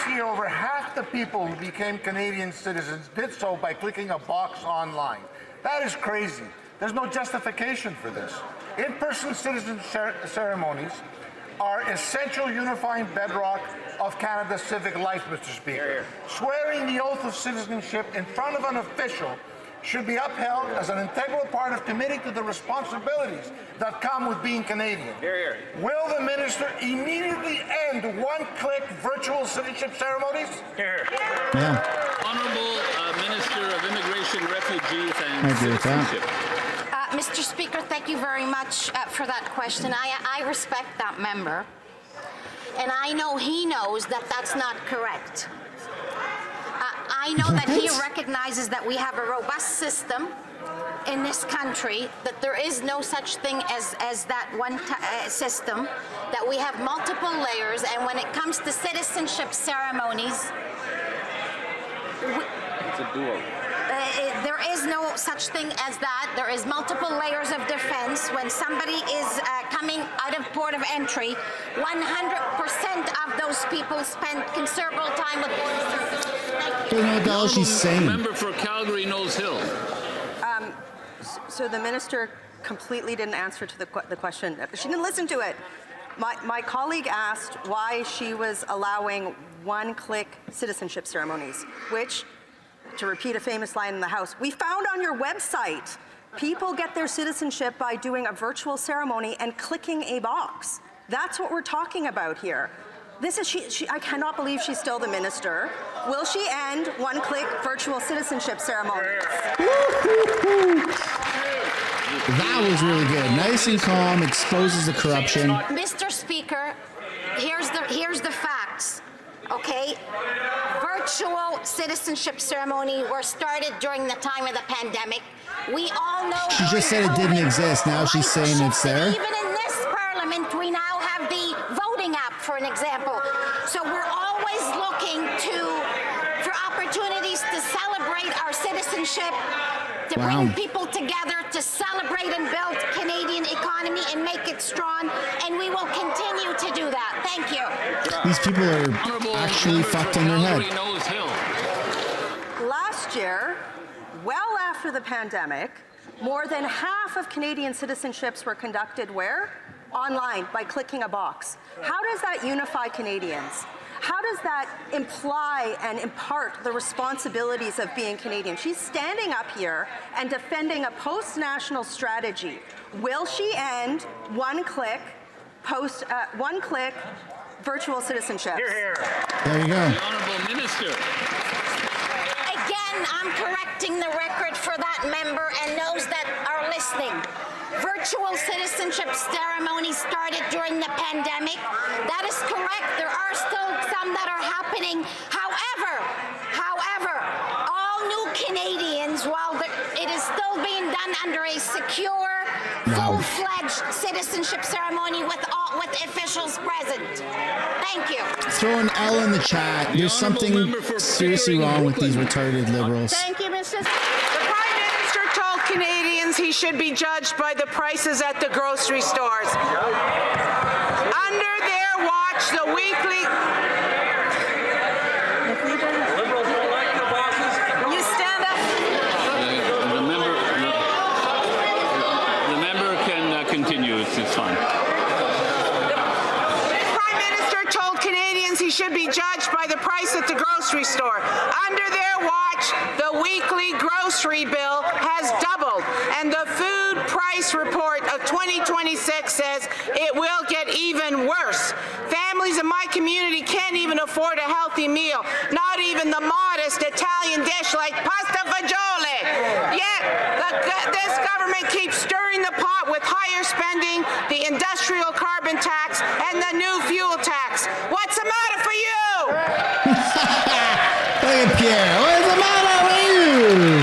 Last year, over half the people who became Canadian citizens did so by clicking a box online. That is crazy. There's no justification for this. In-person citizen ceremonies are essential unifying bedrock of Canada's civic life, Mr. Speaker. Swearing the oath of citizenship in front of an official should be upheld as an integral part of committing to the responsibilities that come with being Canadian. Will the minister immediately end one-click virtual citizenship ceremonies? Yeah. Honourable Minister of Immigration, Refugees and Citizenship. Mr. Speaker, thank you very much for that question. I respect that member, and I know he knows that that's not correct. I know that he recognizes that we have a robust system in this country, that there is no such thing as that one system, that we have multiple layers, and when it comes to citizenship ceremonies, It's a duo. there is no such thing as that. There is multiple layers of defense. When somebody is coming out of port of entry, 100% of those people spend considerable time with border services. Don't know what the hell she's saying. Member for Calgary, Knowles Hill. So the minister completely didn't answer to the question. She didn't listen to it. My colleague asked why she was allowing one-click citizenship ceremonies, which, to repeat a famous line in the House, we found on your website. People get their citizenship by doing a virtual ceremony and clicking a box. That's what we're talking about here. This is I cannot believe she's still the minister. Will she end one-click virtual citizenship ceremonies? That was really good. Nice and calm, exposes the corruption. Mr. Speaker, here's the facts. Okay, virtual citizenship ceremony were started during the time of the pandemic. We all know. She just said it didn't exist. Now she's saying it's there. Even in this parliament, we now have the voting app, for an example. So we're always looking for opportunities to celebrate our citizenship, to bring people together, to celebrate and build Canadian economy and make it strong, and we will continue to do that. Thank you. These people are actually fucked in their head. Last year, well after the pandemic, more than half of Canadian citizenships were conducted where? Online, by clicking a box. How does that unify Canadians? How does that imply and impart the responsibilities of being Canadian? She's standing up here and defending a post-national strategy. Will she end one-click virtual citizenship? There you go. The Honourable Minister. Again, I'm correcting the record for that member and those that are listening. Virtual citizenship ceremonies started during the pandemic. That is correct. There are still some that are happening. However, all new Canadians, while it is still being done under a secure, full-fledged citizenship ceremony with officials present. Thank you. Throw an L in the chat. There's something seriously wrong with these retarded liberals. Thank you, Mrs. The Prime Minister told Canadians he should be judged by the prices at the grocery stores. Under their watch, the weekly... Liberals don't like the bosses. You stand up. The member can continue. It's fine. The Prime Minister told Canadians he should be judged by the price at the grocery store. Under their watch, the weekly grocery bill has doubled, and the Food Price Report of 2026 says it will get even worse. Families in my community can't even afford a healthy meal, not even the modest Italian dish like pasta fagioli. Yet, this government keeps stirring the pot with higher spending, the industrial carbon tax, and the new fuel tax. What's the matter for you? Look at Pierre. What's the matter with you?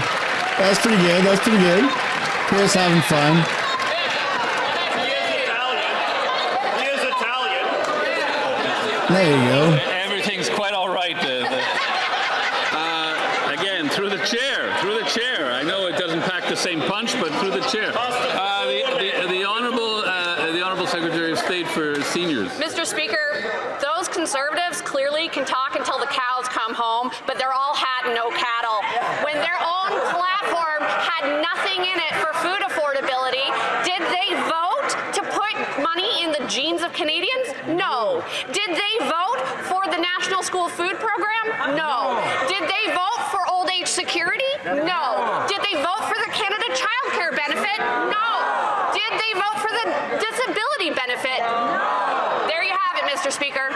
That's pretty good. That's pretty good. Pierre's having fun. He is Italian. There you go. Everything's quite all right. Again, through the chair. I know it doesn't pack the same punch, but through the chair. The honourable Secretary of State for Seniors. Mr. Speaker, those Conservatives clearly can talk until the cows come home, but they're all hat and no cattle. When their own platform had nothing in it for food affordability, did they vote to put money in the jeans of Canadians? No. Did they vote for the National School Food Program? No. Did they vote for old age security? No. Did they vote for the Canada Child Care benefit? No. Did they vote for the disability benefit? No. There you have it, Mr. Speaker.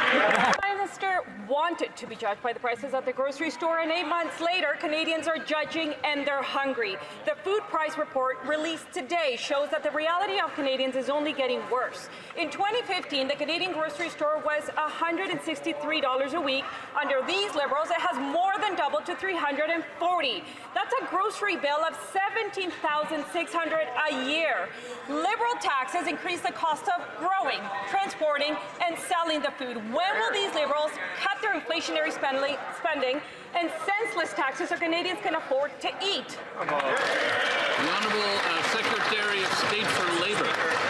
Prime Minister wanted to be judged by the prices at the grocery store, and 8 months later, Canadians are judging and they're hungry. The food price report released today shows that the reality of Canadians is only getting worse. In 2015, the Canadian grocery store was $163 a week. Under these Liberals, it has more than doubled to $340. That's a grocery bill of $17,600 a year. Liberal taxes increase the cost of growing, transporting, and selling the food. When will these Liberals cut their inflationary spending and senseless taxes so Canadians can afford to eat? The Honourable Secretary of State for Labour.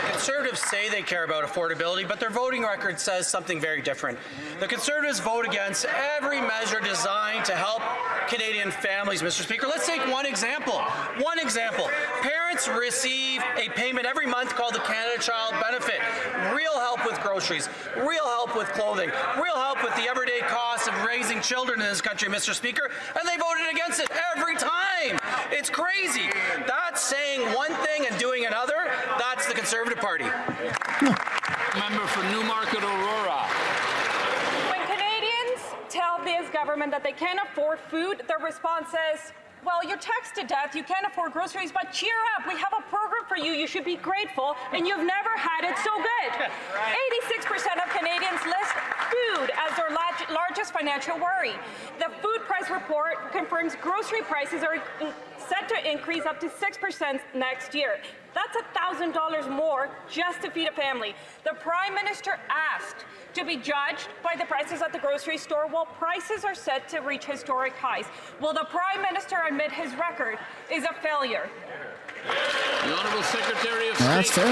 Conservatives say they care about affordability, but their voting record says something very different. The Conservatives vote against every measure designed to help Canadian families, Mr. Speaker. Let's take one example. Parents receive a payment every month called the Canada Child Benefit. Real help with groceries, real help with clothing, real help with the everyday costs of raising children in this country, Mr. Speaker, and they voted against it every time. It's crazy. That's saying one thing and doing another. That's the Conservative Party. Member for Newmarket Aurora. When Canadians tell this government that they can't afford food, their response is, well, you're taxed to death, you can't afford groceries, but cheer up, we have a program for you, you should be grateful, and you've never had it so good. 86% of Canadians list food as their largest financial worry. The food price report confirms grocery prices are set to increase up to 6% next year. That's $1,000 more just to feed a family. The Prime Minister asked to be judged by the prices at the grocery store while prices are set to reach historic highs. Will the Prime Minister admit his record is a failure? The Honourable Secretary of State. That's fair.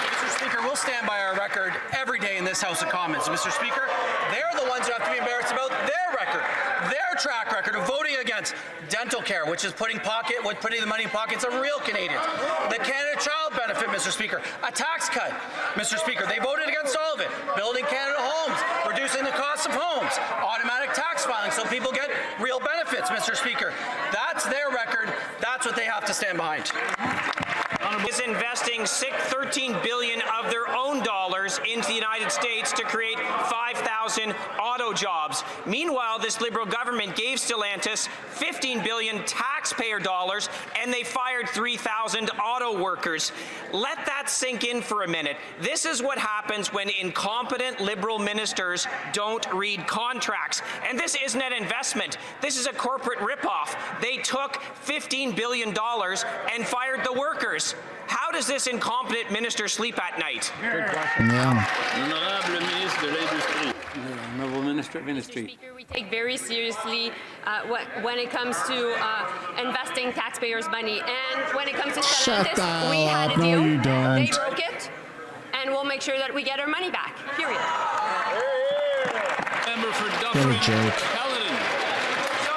Mr. Speaker, we'll stand by our record every day in this House of Commons. Mr. Speaker, they're the ones who have to be embarrassed about their record, their track record of voting against dental care, which is putting the money in pockets of real Canadians. The Canada Child Benefit, Mr. Speaker, a tax cut, Mr. Speaker. They voted against all of it. Building Canada homes, reducing the cost of homes, automatic tax filing so people get real benefits, Mr. Speaker. That's their record. That's what they have to stand behind. Is investing $13 billion of their own dollars into the United States to create 5,000 auto jobs. Meanwhile, this Liberal government gave Stellantis $15 billion taxpayer dollars, and they fired 3,000 auto workers. Let that sink in for a minute. This is what happens when incompetent Liberal ministers don't read contracts. And this isn't an investment. This is a corporate ripoff. They took $15 billion and fired the workers. How does this incompetent minister sleep at night? Yeah. Honorable Ministre de l'Industrie. Honorable Minister of Industry. Mr. Speaker, we take very seriously when it comes to investing taxpayers' money. And when it comes to Stellantis, we had a deal. No, you don't. They broke it. And we'll make sure that we get our money back. Period. Member for What a Dufferin. joke. Caledon. So,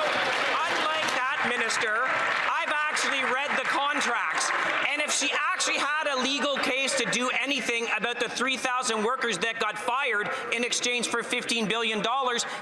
unlike that minister, I've actually read the contracts. And if she actually had a legal case to do anything about the 3,000 workers that got fired in exchange for $15 billion,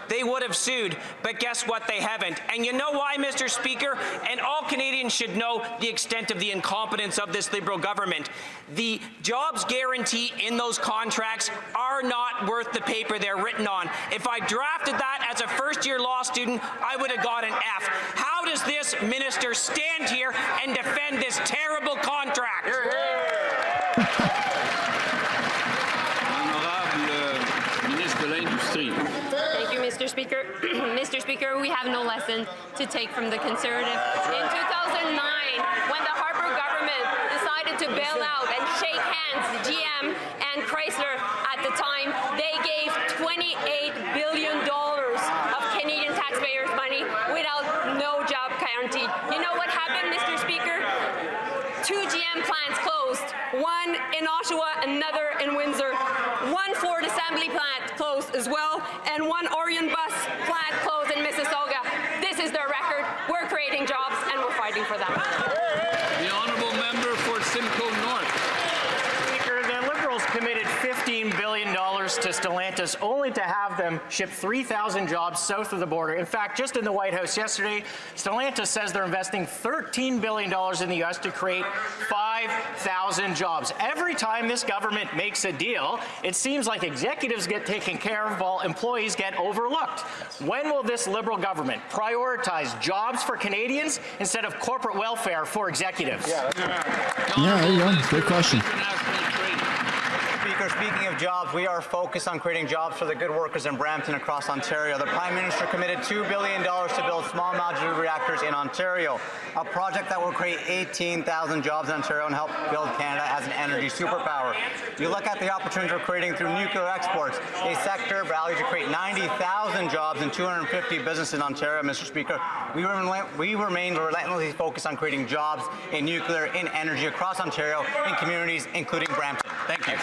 they would have sued. But guess what? They haven't. And you know why, Mr. Speaker? And all Canadians should know the extent of the incompetence of this Liberal government. The jobs guarantee in those contracts are not worth the paper they're written on. If I drafted that as a first-year law student, I would have got an F. How does this minister stand here and defend this terrible contract? Honorable Ministre de l'Industrie. Thank you, Mr. Speaker. Mr. Speaker, we have no lesson to take from the Conservative. In 2009, when the Harper government decided to bail out and shake hands, GM and Chrysler at the time, they gave $28 billion of Canadian taxpayers' money without no job guarantee. You know what happened, Mr. Speaker? 2 GM plants closed, one in Oshawa, another in Windsor, one Ford assembly plant closed as well, and one Orion bus plant closed in Mississauga. This is their record. We're creating jobs and we're fighting for them. The honourable member for Simcoe North. Speaker, the Liberals committed $15 billion to Stellantis only to have them ship 3,000 jobs south of the border. In fact, just in the White House yesterday, Stellantis says they're investing $13 billion in the U.S. to create 5,000 jobs. Every time this government makes a deal, it seems like executives get taken care of while employees get overlooked. When will this Liberal government prioritize jobs for Canadians instead of corporate welfare for executives? Yeah, there you go. Good question. Speaker, speaking of jobs, we are focused on creating jobs for the good workers in Brampton across Ontario. The Prime Minister committed $2 billion to build small modular reactors in Ontario, a project that will create 18,000 jobs in Ontario and help build Canada as an energy superpower. You look at the opportunities we're creating through nuclear exports, a sector valued to create 90,000 jobs and 250 businesses in Ontario, Mr. Speaker. We remain relentlessly focused on creating jobs in nuclear, in energy across Ontario, in communities, including Brampton. Thank you.